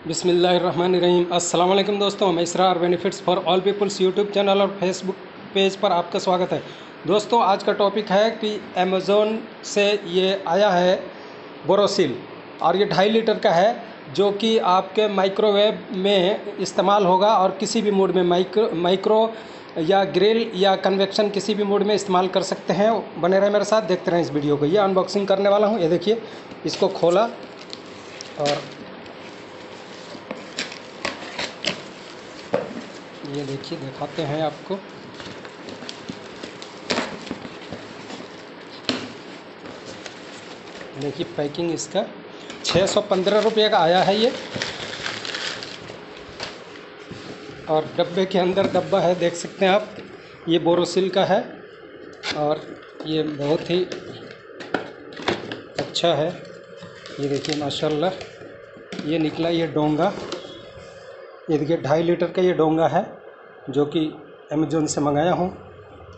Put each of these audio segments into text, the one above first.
बिस्मिल्लाहिर्रहमानिर्रहीम। अस्सलाम वालेकुम दोस्तों, मैं Israr benefits for all peoples YouTube channel और फेसबुक पेज पर आपका स्वागत है। दोस्तों, आज का टॉपिक है कि अमेज़ोन से ये आया है बोरोसिल और ये 2.5 लीटर का है, जो कि आपके माइक्रोवेव में इस्तेमाल होगा और किसी भी मोड में माइक्रो या ग्रिल या कन्वेक्शन किसी भी मोड में इस्तेमाल कर सकते हैं। बने रहे मेरे साथ, देखते रहें इस वीडियो को। ये अनबॉक्सिंग करने वाला हूँ। ये देखिए, इसको खोला और ये देखिए, दिखाते हैं आपको। देखिए पैकिंग इसका 615 रुपये का आया है ये, और डब्बे के अंदर डब्बा है, देख सकते हैं आप। ये बोरोसिल का है और ये बहुत ही अच्छा है। ये देखिए माशाल्लाह, ये निकला ये डोंगा। ये देखिए 2.5 लीटर का ये डोंगा है, जो कि अमेज़ोन से मंगाया हूँ।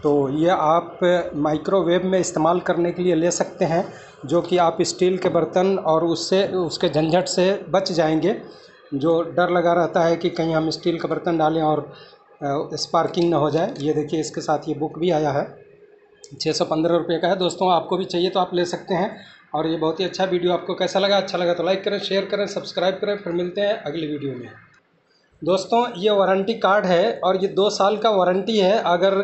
तो ये आप माइक्रोवेव में इस्तेमाल करने के लिए ले सकते हैं, जो कि आप स्टील के बर्तन और उसके झंझट से बच जाएंगे। जो डर लगा रहता है कि कहीं हम स्टील का बर्तन डालें और स्पार्किंग ना हो जाए। ये देखिए, इसके साथ ये बुक भी आया है। 615 रुपये का है। दोस्तों, आपको भी चाहिए तो आप ले सकते हैं। और ये बहुत ही अच्छा वीडियो। आपको कैसा लगा? अच्छा लगा तो लाइक करें, शेयर करें, सब्सक्राइब करें। फिर मिलते हैं अगली वीडियो में। दोस्तों, ये वारंटी कार्ड है और ये 2 साल का वारंटी है। अगर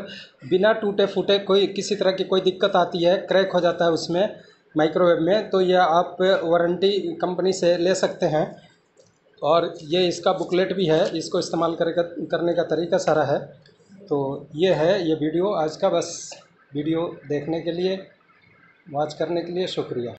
बिना टूटे फूटे कोई किसी तरह की कोई दिक्कत आती है, क्रैक हो जाता है उसमें माइक्रोवेव में, तो यह आप वारंटी कंपनी से ले सकते हैं। और ये इसका बुकलेट भी है, इसको इस्तेमाल करने का तरीका सारा है। तो ये है ये वीडियो आज का। बस वीडियो देखने के लिए, वॉच करने के लिए शुक्रिया।